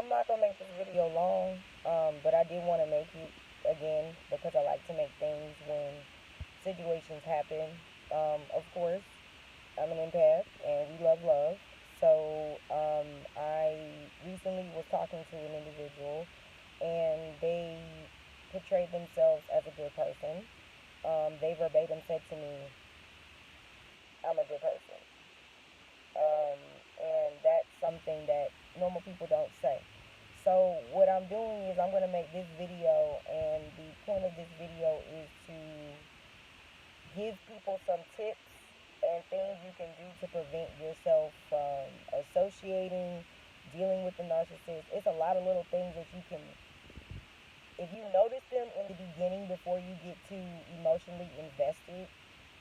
I'm not gonna make this video long, but I did want to make it again because I like to make things when situations happen. Of course, I'm an empath and we love love. So I recently was talking to an individual and they portrayed themselves as a good person. They verbatim said to me, I'm a good person. Um, and that's something that normal people don't say. So what I'm doing is I'm going to make this video, and the point of this video is to give people some tips and things you can do to prevent yourself from associating, dealing with the narcissist. It's a lot of little things that you can, if you notice them in the beginning before you get too emotionally invested,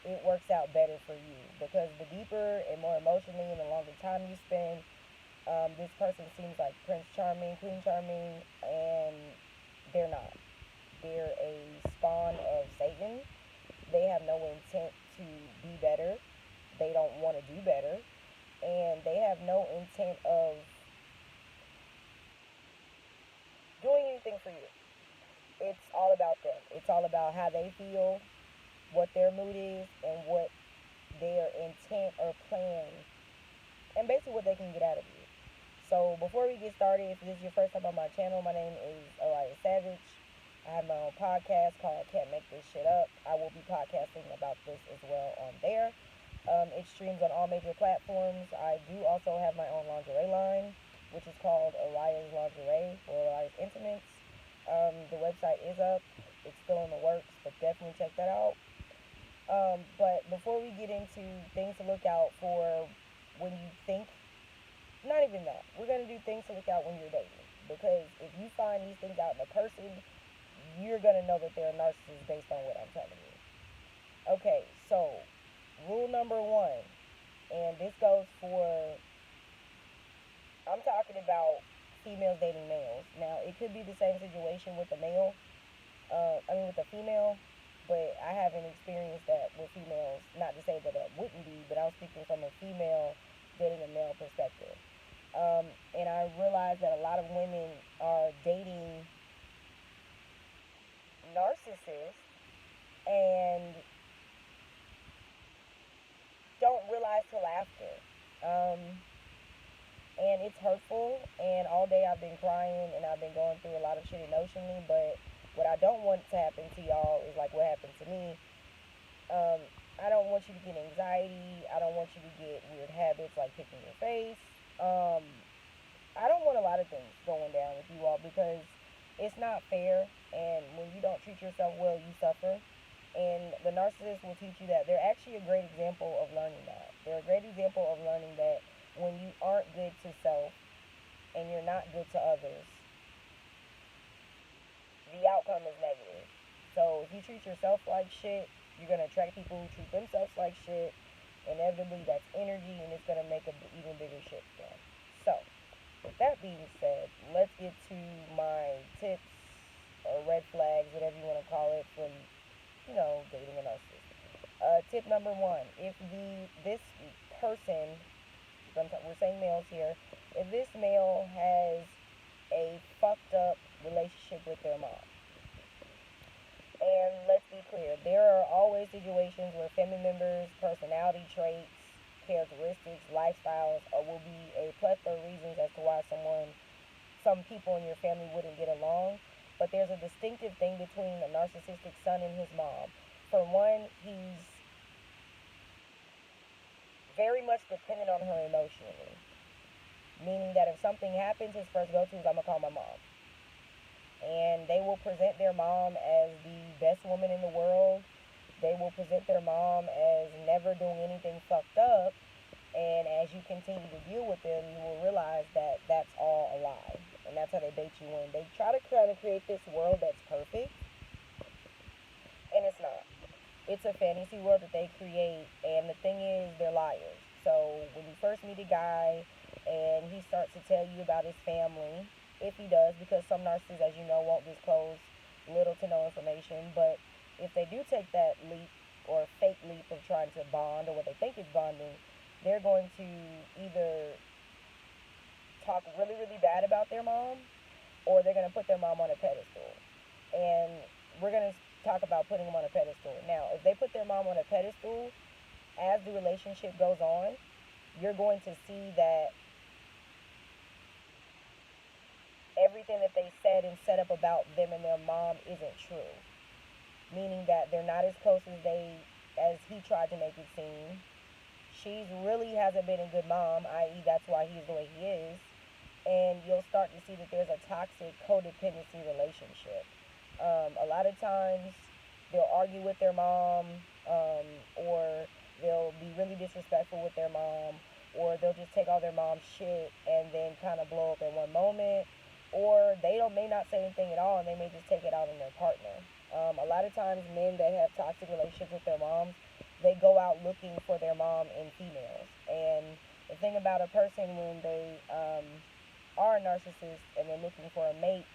it works out better for you because the deeper and more emotionally and the longer time you spend, this person seems like Prince Charming, Queen Charming, and they're not. They're a spawn of Satan. They have no intent to be better. They don't want to do better. And they have no intent of doing anything for you. It's all about them. It's all about how they feel, what their mood is, and what their intent or plan, and basically what they can get out of you. So before we get started, if this is your first time on my channel, my name is Ariahsavage. I have my own podcast called Can't Make This Shit Up. I will be podcasting about this as well on there. It streams on all major platforms. I do also have my own lingerie line, which is called Ariah's Lingerie or Ariah's Intimates. The website is up. It's still in the works, but definitely check that out. But before we get into things to look out for when you think, not even that, we're going to do things to look out when you're dating. Because if you find these things out in a person, you're going to know that they're a narcissist based on what I'm telling you. Okay, so rule number one, and this goes for, I'm talking about females dating males. Now, it could be the same situation with the male, with the female, but I haven't experienced that with females. Not to say that it wouldn't be, but I'm speaking from a female dating a male perspective. And I realize that a lot of women are dating narcissists and don't realize till after. Um, and it's hurtful. And all day I've been crying and I've been going through a lot of shit emotionally. But what I don't want to happen to y'all is like what happened to me. Um, I don't want you to get anxiety. I don't want you to get weird habits like picking your face. Um, I don't want a lot of things going down with you all because it's not fair. And when you don't treat yourself well, you suffer. And the narcissist will teach you that. They're actually a great example of learning that. They're a great example of learning that when you aren't good to self and you're not good to others, the outcome is negative. So if you treat yourself like shit, you're going to attract people who treat themselves like shit. Inevitably, that's energy, and it's going to make an even bigger shit then. So, with that being said, let's get to my tips or red flags, whatever you want to call it, from, dating a narcissist. Tip number one, if this person, we're saying males here, if this male has a fucked up relationship with their mom. And let's be clear, there are always situations where family members, personality traits, characteristics, lifestyles will be a plethora of reasons as to why some people in your family wouldn't get along. But there's a distinctive thing between a narcissistic son and his mom. For one, he's very much dependent on her emotionally. Meaning that if something happens, his first go-to is, I'm going to call my mom. And they will present their mom as the best woman in the world. They will present their mom as never doing anything fucked up. And as you continue to deal with them, you will realize that that's all a lie. And that's how they bait you in. They try to kind of create this world that's perfect. And it's not. It's a fantasy world that they create. And the thing is, they're liars. So when you first meet a guy and he starts to tell you about his family, if he does, because some narcissists, as you know, won't disclose little to no information. But if they do take that leap or fake leap of trying to bond or what they think is bonding, they're going to either talk really, really bad about their mom, or they're going to put their mom on a pedestal. And we're going to talk about putting them on a pedestal. Now, if they put their mom on a pedestal, as the relationship goes on, you're going to see that everything that they said and set up about them and their mom isn't true. Meaning that they're not as close as he tried to make it seem. She's really hasn't been a good mom, i.e., that's why he's the way he is. And you'll start to see that there's a toxic codependency relationship. A lot of times they'll argue with their mom, or they'll be really disrespectful with their mom, or they'll just take all their mom's shit and then kind of blow up in one moment, or may not say anything at all and they may just take it out on their partner. A lot of times men that have toxic relationships with their moms, they go out looking for their mom in females. And the thing about a person when they are a narcissist and they're looking for a mate,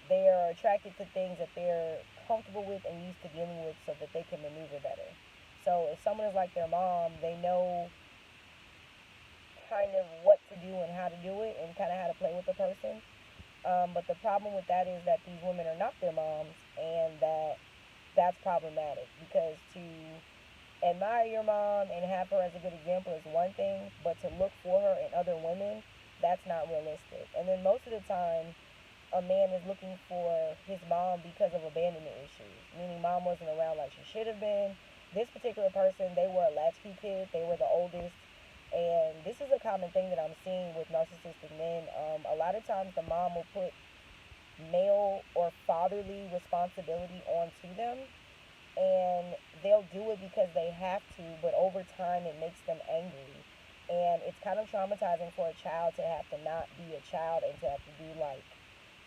they are attracted to things that they're comfortable with and used to dealing with so that they can maneuver better. So if someone is like their mom, they know kind of what to do and how to do it and kind of how to play with the person. But the problem with that is that these women are not their moms, and that's problematic, because to admire your mom and have her as a good example is one thing, but to look for her in other women, that's not realistic. And then most of the time, a man is looking for his mom because of abandonment issues, meaning mom wasn't around like she should have been. This particular person, they were a latchkey kid, they were the oldest, and this is a common thing that I'm seeing with narcissistic men. A lot of times the mom will put male or fatherly responsibility onto them, and they'll do it because they have to, but over time it makes them angry. And it's kind of traumatizing for a child to have to not be a child and to have to do like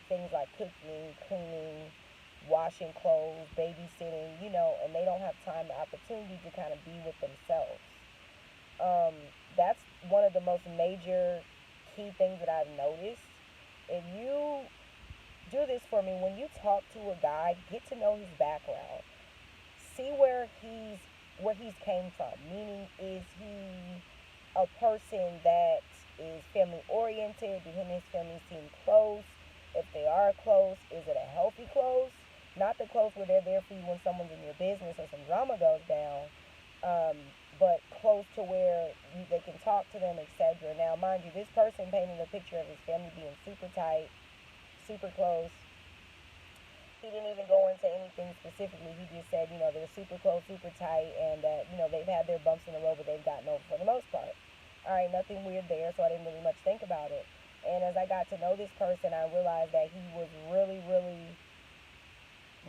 things like cooking, cleaning, washing clothes, babysitting, and they don't have time or opportunity to kind of be with themselves. That's one of the most major key things that I've noticed. If you do this for me, when you talk to a guy, get to know his background. See where he's came from. Meaning, is he a person that is family oriented? Do him and his family seem close? If they are close, is it a healthy close? Not the close where they're there for you when someone's in your business or some drama goes down, but close to where they can talk to them, etc. Now, mind you, this person painted a picture of his family being super tight, super close. He didn't even go into anything specifically. He just said, they're super close, super tight, and that, they've had their bumps in the road, but they've gotten over for the most part. All right, nothing weird there, so I didn't really much think about it. And as I got to know this person, I realized that he was really, really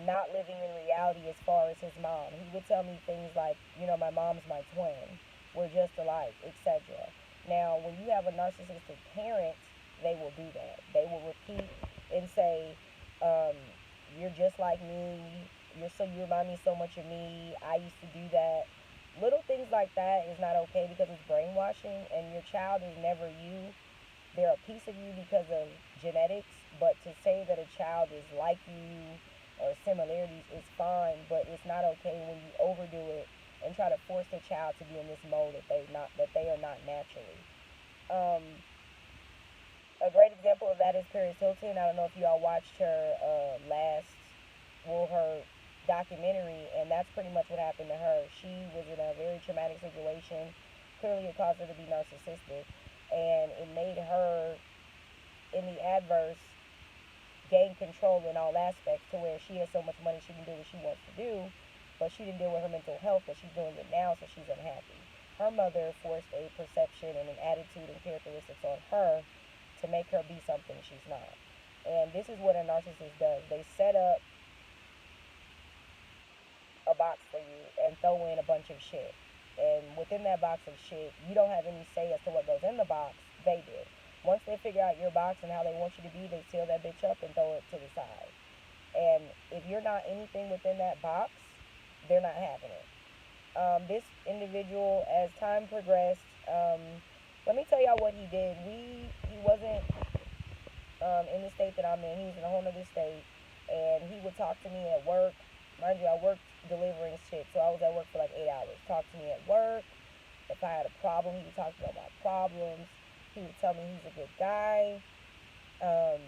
not living in reality as far as his mom. He would tell me things like, my mom's my twin. We're just alike, etc. Now, when you have a narcissistic parent, they will do that. They will repeat and say, you're just like me. You remind me so much of me. I used to do that. Little things like that is not okay because it's brainwashing, and your child is never you. They're a piece of you because of genetics, but to say that a child is like you or similarities is fine, but it's not okay when you overdo it and try to force the child to be in this mode that they are not naturally. A great example of that is Paris Hilton. I don't know if you all watched her her documentary, and that's pretty much what happened to her. She was in a very traumatic situation. Clearly, it caused her to be narcissistic, and it made her, in the adverse, gain control in all aspects to where she has so much money she can do what she wants to do, but she didn't deal with her mental health, but she's doing it now, so she's unhappy. Her mother forced a perception and an attitude and characteristics on her to make her be something she's not. And this is what a narcissist does. They set up a box for you and throw in a bunch of shit. And within that box of shit, you don't have any say as to what goes in the box. They do. Once they figure out your box and how they want you to be, they seal that bitch up and throw it to the side. And if you're not anything within that box, they're not having it. This individual, as time progressed, let me tell y'all what he did. He wasn't in the state that I'm in. He was in a whole other state, and he would talk to me at work. Mind you, I worked delivering shit, so I was at work for like 8 hours. Talk to me at work. If I had a problem, he would talk to me about my problems. He would tell me he's a good guy. How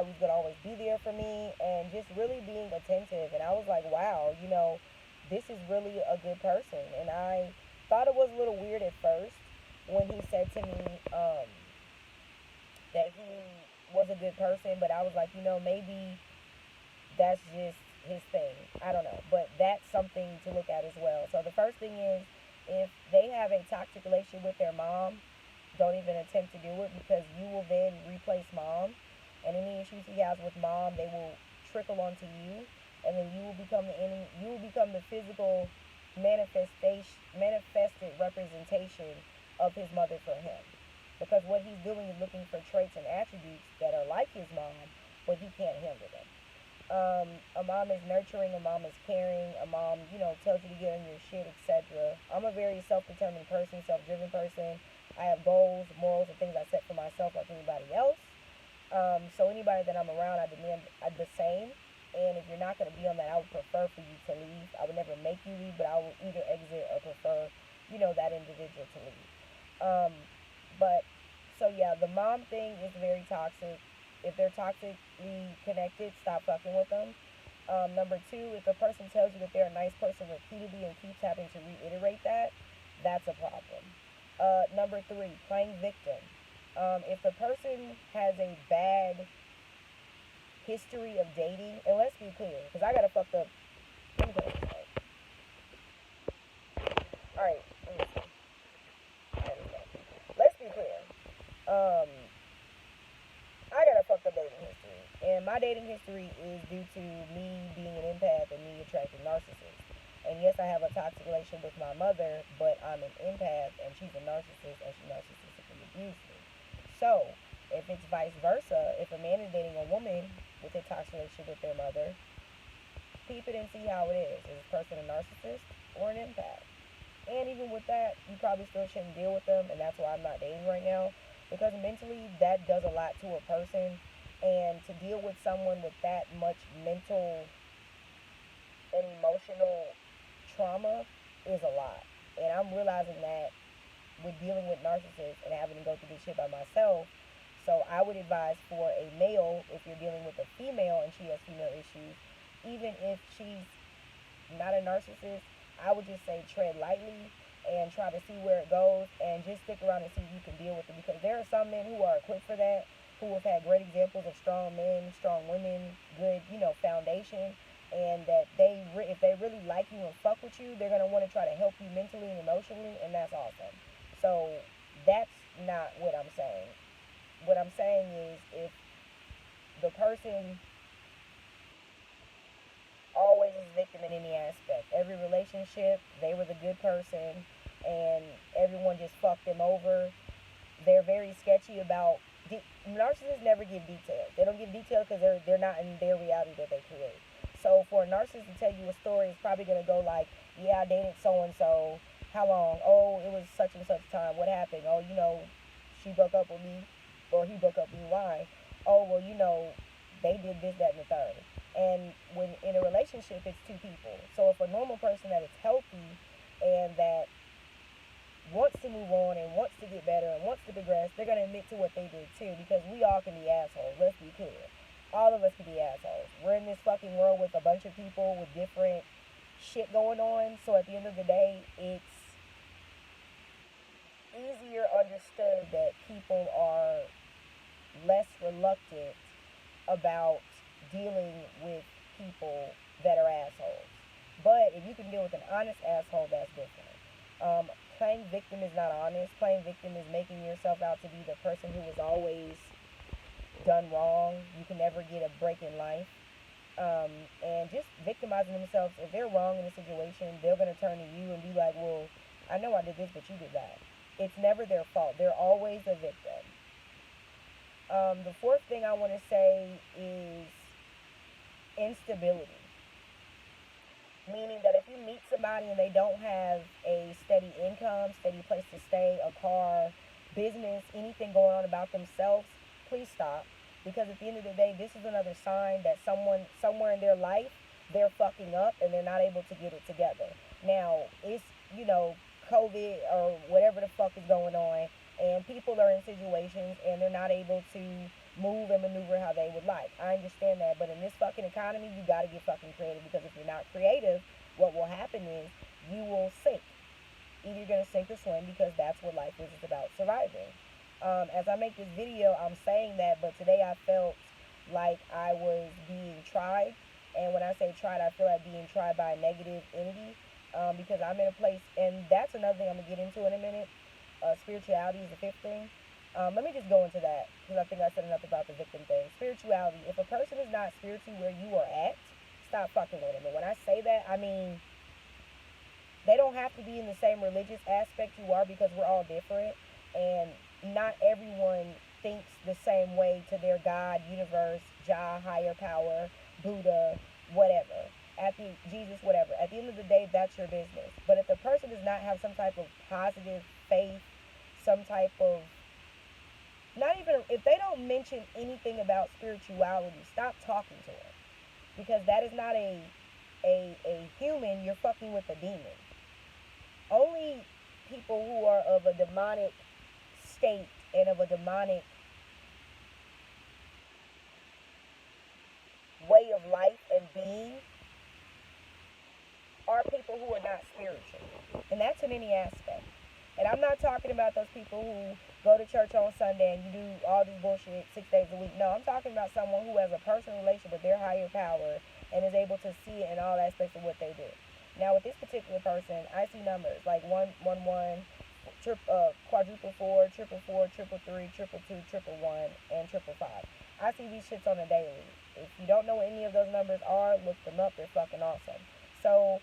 he's gonna always be there for me, and just really being attentive. And I was like, wow, this is really a good person. And I thought it was a little weird at first when he said to me that he was a good person, but I was like, maybe that's just his thing. I don't know, but that's something to look at as well. So the first thing is, if they have a toxic relationship with their mom, don't even attempt to do it, because you will then replace mom, and any issues he has with mom, they will trickle onto you, and then you will become the enemy. You will become the physical manifested representation of his mother for him, because what he's doing is looking for traits and attributes that are like his mom, but he can't handle them. A mom is nurturing, a mom is caring, a mom, tells you to get on your shit, etc. I'm a very self-determined person, self-driven person. I have goals, morals, and things I set for myself like anybody else. So anybody that I'm around, I demand the same. And if you're not going to be on that, I would prefer for you to leave. I would never make you leave, but I will either exit or prefer, that individual to leave. Um, but, so yeah, the mom thing is very toxic. If they're toxically connected, stop fucking with them. Number two, if a person tells you that they're a nice person repeatedly and keeps having to reiterate that, that's a problem. Number three, playing victim. If the person has a bad history of dating, and let's be clear, because I got a fucked up. Let me go ahead. Alright, let's be clear. I got a fucked up dating history, and my dating history is due to me being an empath and me attracting narcissists. And yes, I have a toxic relationship with my mother, but I'm an empath and she's a narcissist and she narcissistically abused me. So, if it's vice versa, if a man is dating a woman with a toxic relationship with their mother, peep it and see how it is. Is this person a narcissist or an empath? And even with that, you probably still shouldn't deal with them, and that's why I'm not dating right now. Because mentally, that does a lot to a person. And to deal with someone with that much mental and emotional trauma is a lot. And I'm realizing that with dealing with narcissists and having to go through this shit by myself. So I would advise for a male, if you're dealing with a female and she has female issues, even if she's not a narcissist, I would just say tread lightly and try to see where it goes, and just stick around and see if you can deal with it, because there are some men who are equipped for that, who have had great examples of strong men, strong women, good, foundation, and that if they really like you and fuck with you, they're going to want to try to help you mentally and emotionally, and that's awesome. So that's not what I'm saying. What I'm saying is, if the person always is victim in any aspect, every relationship, they were the good person, and everyone just fucked them over, they're very sketchy about... narcissists never give details. They don't give details because they're not in their reality that they create. So for a narcissist to tell you a story, it's probably going to go like, yeah, I dated so-and-so. How long? Oh, it was such and such time. What happened? Oh, she broke up with me, or he broke up with me. Why? Oh, well, they did this, that, and the third. And when in a relationship, it's two people. So if a normal person that is healthy and that wants to move on and wants to get better and wants to progress, they're going to admit to what they did too, because we all can be assholes. Let's be clear. All of us can be assholes. We're in this fucking world with a bunch of people with different shit going on. So at the end of the day, it's easier understood that people are less reluctant about dealing with people that are assholes. But if you can deal with an honest asshole, that's different. Playing victim is not honest. Playing victim is making yourself out to be the person who was always done wrong. You can never get a break in life. And just victimizing themselves. If they're wrong in a situation, they're going to turn to you and be like, well, I know I did this, but you did that. It's never their fault. They're always a victim. The fourth thing I want to say is instability. Meaning that if you meet somebody and they don't have a steady income, steady place to stay, a car, business, anything going on about themselves, please stop. Because at the end of the day, this is another sign that someone, somewhere in their life, they're fucking up and they're not able to get it together. Now, it's, COVID or whatever the fuck is going on, And people are in situations and they're not able to move and maneuver how they would like. I understand that, but in this fucking economy, you gotta get fucking creative, because if you're not creative, what will happen is you will sink. Either you're gonna sink or swim, because that's what life is. It's about surviving. As I make this video, I'm saying that, but today I felt like I was being tried. And when I say tried, I feel like being tried by a negative entity, because I'm in a place, and that's another thing I'm gonna get into in a minute. Spirituality is the fifth thing. Let me just go into that, because I think I said enough about the victim thing. Spirituality. If a person is not spiritually where you are at, stop fucking with them. And when I say that, I mean they don't have to be in the same religious aspect you are, because we're all different, and not everyone thinks the same way to their God, universe, Jah, higher power, Buddha, whatever. Jesus, whatever. At the end of the day, that's your business. But if the person does not have some type of positive faith, some type of, not even, if they don't mention anything about spirituality, stop talking to them, because that is not a human. You're fucking with a demon. Only people who are of a demonic state and of a demonic way of life and being are people who are not spiritual. And that's in any aspect. And I'm not talking about those people who go to church on Sunday and you do all this bullshit 6 days a week. No, I'm talking about someone who has a personal relationship with their higher power and is able to see it in all aspects of what they do. Now, with this particular person, I see numbers like 111, quadruple 4, triple 4, triple 3, triple 2, triple 1, and triple 5. I see these shits on a daily. If you don't know what any of those numbers are, look them up. They're fucking awesome. So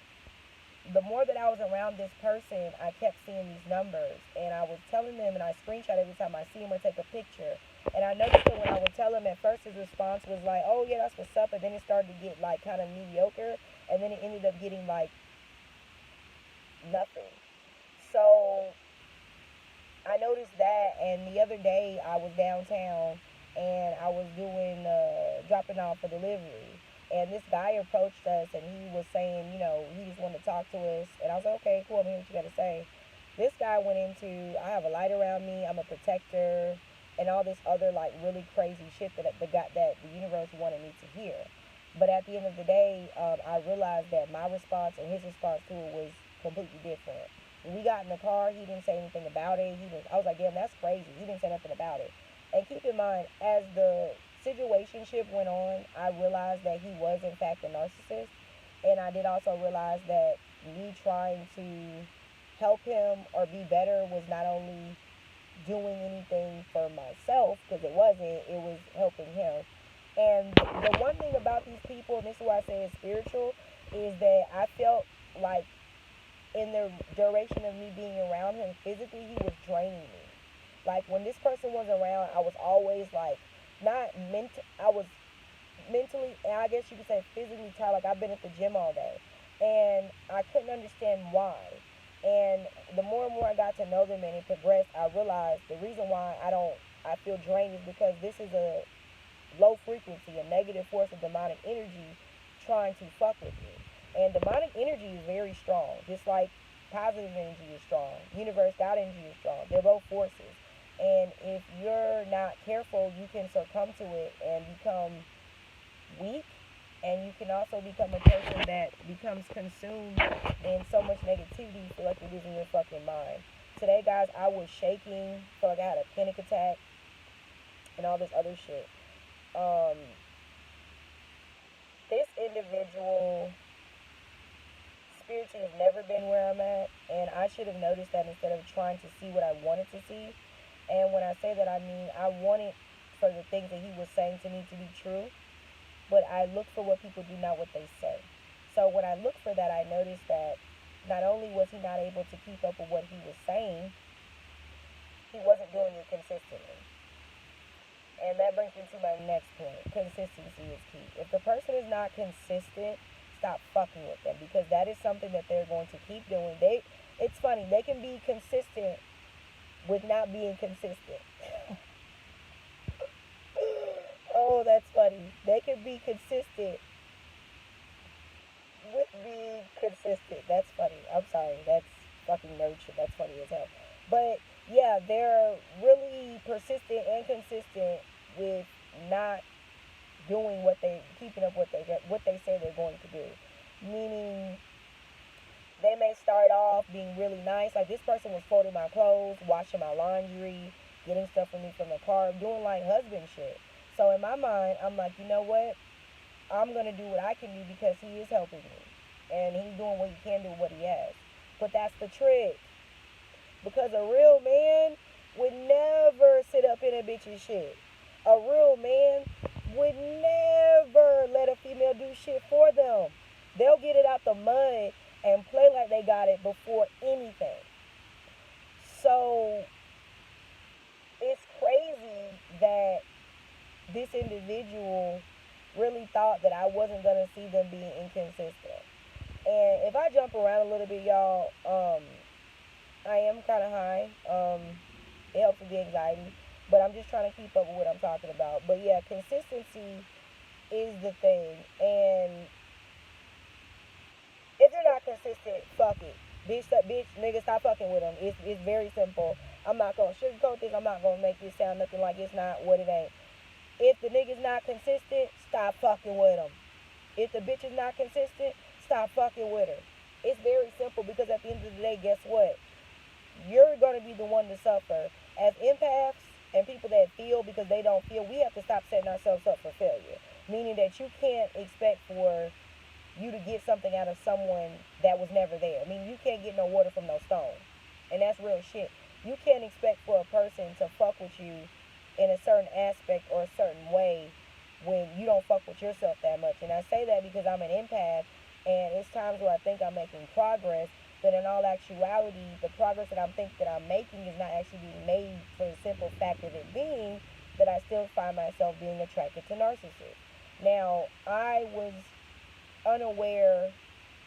the more that I was around this person, I kept seeing these numbers, and I was telling them, and I screenshot every time I see him or take a picture. And I noticed that when I would tell him, at first his response was like, oh yeah, that's what's up, and then it started to get like kind of mediocre, and then it ended up getting like nothing. So I noticed that, and the other day I was downtown and I was doing dropping off a delivery, and this guy approached us and he was saying, you know, he just wanted to talk to us, and I was like, okay, cool, I'm hear what you got to say. This guy went into, I have a light around me, I'm a protector, and all this other like really crazy shit that the universe wanted me to hear. But at the end of the day, I realized that my response and his response to it was completely different. When we got in the car, he didn't say anything about it. I was like, damn, that's crazy. He didn't say nothing about it. And keep in mind, as the situationship went on, I realized that he was in fact a narcissist. And I did also realize that me trying to help him or be better was not only doing anything for myself, because it wasn't, it was helping him. And the one thing about these people, and this is why I say it's spiritual, is that I felt like in the duration of me being around him physically, he was draining me. Like when this person was around, I was always like, I was mentally, and I guess you could say physically tired. Like I've been at the gym all day, and I couldn't understand why. And the more and more I got to know them and it progressed, I realized the reason why I feel drained is because this is a low frequency, a negative force of demonic energy trying to fuck with you. And demonic energy is very strong, just like positive energy is strong. Universe, God energy is strong. They're both forces. And if you're not careful, you can succumb to it and become weak. And you can also become a person that becomes consumed in so much negativity, you feel like you're losing your fucking mind. Today, guys, I was shaking, felt like I had a panic attack and all this other shit. This individual spiritually has never been where I'm at, and I should have noticed that instead of trying to see what I wanted to see. And when I say that, I mean I wanted for the things that he was saying to me to be true, but I look for what people do, not what they say. So when I looked for that, I noticed that not only was he not able to keep up with what he was saying, he wasn't doing it consistently. And that brings me to my next point. Consistency is key. If the person is not consistent, stop fucking with them, because that is something that they're going to keep doing. It's funny, they can be consistent with not being consistent. Oh, that's funny. They can be consistent with being consistent. That's funny. I'm sorry. That's fucking nerd shit. That's funny as hell. But yeah, they're really persistent and consistent with not doing what they keeping up what they say they're going to do. Meaning they may start off being really nice. Like this person was folding my clothes, washing my laundry, getting stuff for me from the car, doing like husband shit. So in my mind, I'm like, you know what? I'm gonna do what I can do because he is helping me, and he's doing what he can do with what he has. But that's the trick, because a real man would never sit up in a bitch's shit. A real man would never let a female do shit for them. They'll get it out the mud and play like they got it before anything. So it's crazy that this individual really thought that I wasn't gonna see them being inconsistent. And if I jump around a little bit, y'all, I am kind of high. It helps with the anxiety, but I'm just trying to keep up with what I'm talking about. But yeah, consistency is the thing, and if you're not consistent, fuck it. Bitch, nigga, stop fucking with them. It's very simple. I'm not gonna sugarcoat this. I'm not gonna make this sound nothing like it's not what it ain't. If the nigga's not consistent, stop fucking with him. If the bitch is not consistent, stop fucking with her. It's very simple, because at the end of the day, guess what? You're gonna be the one to suffer. As empaths and people that feel because they don't feel, we have to stop setting ourselves up for failure. Meaning that you can't expect for you to get something out of someone that was never there. I mean, you can't get no water from no stone. And that's real shit. You can't expect for a person to fuck with you in a certain aspect or a certain way when you don't fuck with yourself that much. And I say that because I'm an empath, and it's times where I think I'm making progress, but in all actuality, the progress that I'm thinking that I'm making is not actually being made, for the simple fact of it being that I still find myself being attracted to narcissists. Now, I was unaware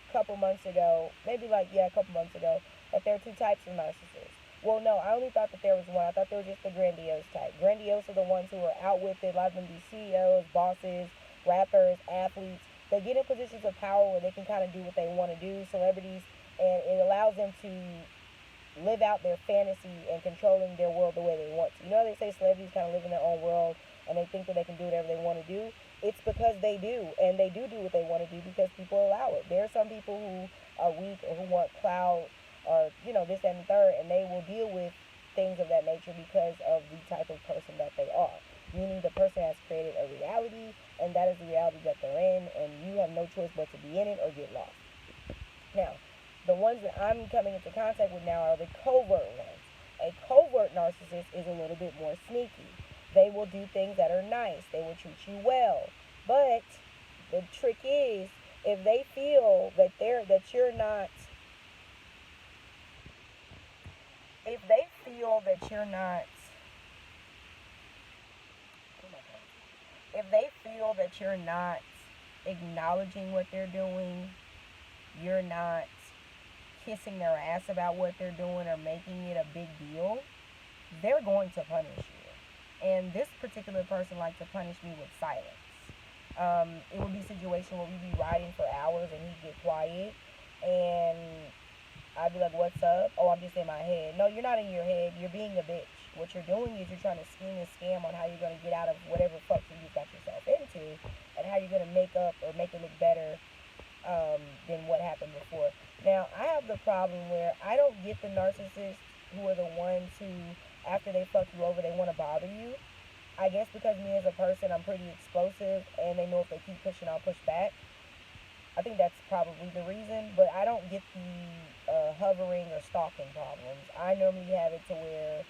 a couple months ago, maybe like, yeah, a couple months ago, that there are two types of narcissists. Well, no, I only thought that there was one. I thought there was just the grandiose type. Grandiose are the ones who are out with it. A lot of them be CEOs, bosses, rappers, athletes. They get in positions of power where they can kind of do what they want to do, celebrities, and it allows them to live out their fantasy and controlling their world the way they want to. You know, they say celebrities kind of live in their own world and they think that they can do whatever they want to do. It's because they do, and they do what they want to do because people allow it. There are some people who are weak or who want clout or, you know, this, that, and the third, and they will deal with things of that nature because of the type of person that they are. Meaning the person has created a reality, and that is the reality that they're in, and you have no choice but to be in it or get lost. Now, the ones that I'm coming into contact with now are the covert ones. A covert narcissist is a little bit more sneaky. They will do things that are nice. They will treat you well. But the trick is, if they feel that you're not, if they feel that you're not, if they feel that you're not acknowledging what they're doing, you're not kissing their ass about what they're doing or making it a big deal, they're going to punish you. And this particular person likes to punish me with silence. It would be a situation where we'd be riding for hours and he'd get quiet and I'd be like, what's up? Oh, I'm just in my head. No, you're not in your head. You're being a bitch. What you're doing is you're trying to scheme and scam on how you're going to get out of whatever fuck you got yourself into and how you're going to make up or make it look better than what happened before. Now, I have the problem where I don't get the narcissists who are the ones who, after they fuck you over, they want to bother you. I guess because me as a person, I'm pretty explosive, and they know if they keep pushing, I'll push back. I think that's probably the reason, but I don't get the hovering or stalking problems. I normally have it to where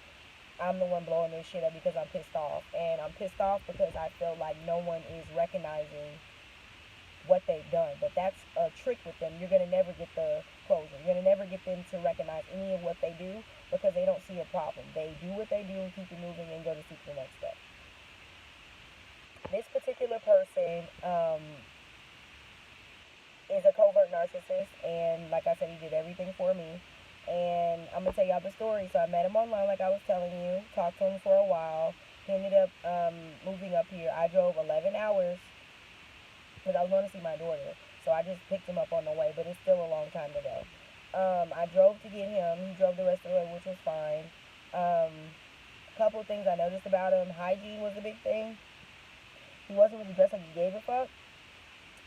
I'm the one blowing their shit up because I'm pissed off, and I'm pissed off because I feel like no one is recognizing what they've done. But that's a trick with them. You're going to never get the closure. You're going to never get them to recognize any of what they do because they don't see a problem. They do what they do and keep it moving and go to see the next step. This particular person is a covert narcissist, and like I said, he did everything for me. And I'm going to tell y'all the story. So I met him online, like I was telling you, talked to him for a while. He ended up moving up here. I drove 11 hours because I was going to see my daughter. So I just picked him up on the way, but it's still a long time to go. I drove to get him. He drove the rest of the way, which was fine. Um, Couple things I noticed about him. Hygiene was a big thing. He wasn't really dressed like he gave a fuck.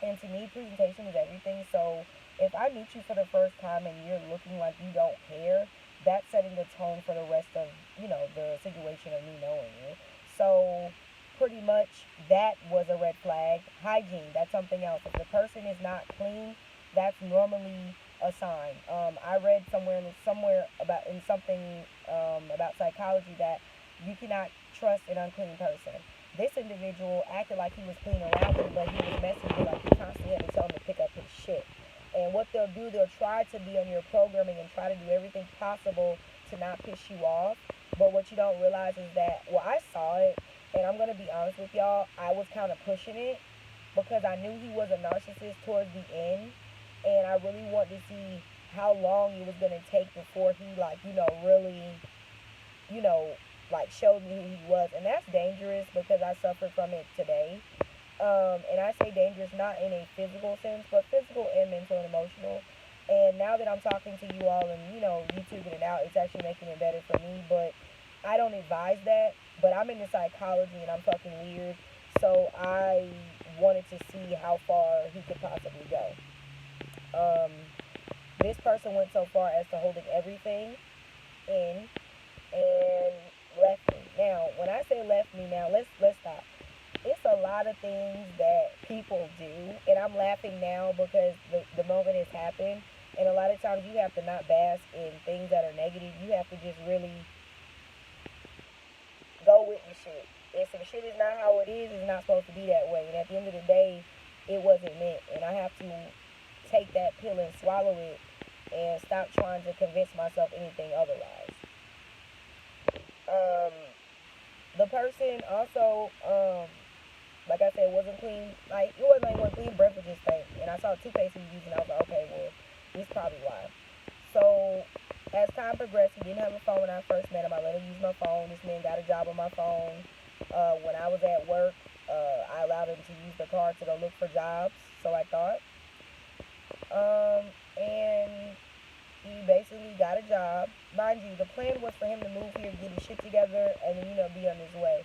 And to me, presentation is everything. So if I meet you for the first time and you're looking like you don't care, that's setting the tone for the rest of, the situation of me knowing you. So pretty much that was a red flag. Hygiene, that's something else. If the person is not clean, that's normally a sign. I read somewhere about in something about psychology that you cannot trust an unclean person. This individual acted like he was clean around me, but he was messy because like, he constantly had to tell him to pick up his shit. And what they'll do, they'll try to be on your programming and try to do everything possible to not piss you off. But what you don't realize is that, well, I saw it, and I'm going to be honest with y'all, I was kind of pushing it because I knew he was a narcissist towards the end. And I really wanted to see how long it was going to take before he, like, really, you know, like showed me who he was. And that's dangerous because I suffered from it today. And I say dangerous not in a physical sense, but physical and mental and emotional. And now that I'm talking to you all and, YouTubing it out, it's actually making it better for me. But I don't advise that. But I'm into psychology and I'm fucking weird. So I wanted to see how far he could possibly go. This person went so far as to holding everything in and left me. Now, when I say left me, now let's stop. It's a lot of things that people do, and I'm laughing now because the moment has happened. And a lot of times you have to not bask in things that are negative. You have to just really go with the shit. If some shit is not how it is, it's not supposed to be that way. And at the end of the day, it wasn't meant. And I have to take that pill and swallow it and stop trying to convince myself anything otherwise. The person also, like I said, wasn't clean. Like, it wasn't like one clean breath was just stank. And I saw toothpaste he was using. I was like, okay, well, this is probably why. So, as time progressed, he didn't have a phone when I first met him. I let him use my phone. This man got a job on my phone. When I was at work, I allowed him to use the card to go look for jobs. So I thought. And he basically got a job. Mind you, the plan was for him to move here, get his shit together, and then, be on his way.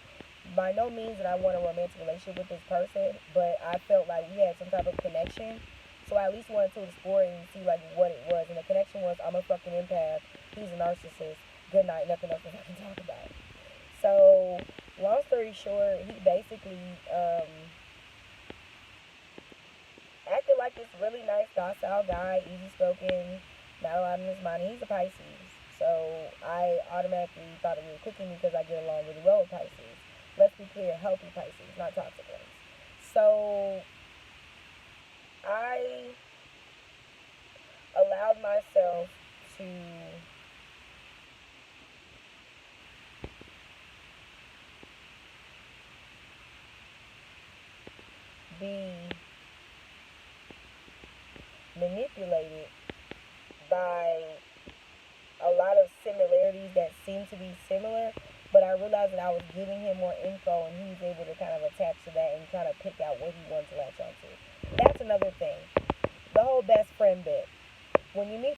By no means did I want a romantic relationship with this person, but I felt like we had some type of connection. So I at least wanted to explore it and see, like, what it was. And the connection was, I'm a fucking empath. He's a narcissist. Good night. Nothing else that I can talk about. So, long story short, he basically, acted like this really nice, docile guy, easy spoken, not a lot in his mind. He's a Pisces. So I automatically thought it was clicking because I get along really well with Pisces. Let's be clear, healthy Pisces, not toxic ones. So I allowed myself to be manipulated by a lot of similarities that seem to be similar, but I realized that I was giving him more info and he was able to kind of attach to that and kind of pick out what he wanted to latch onto. That's another thing. The whole best friend bit. When you meet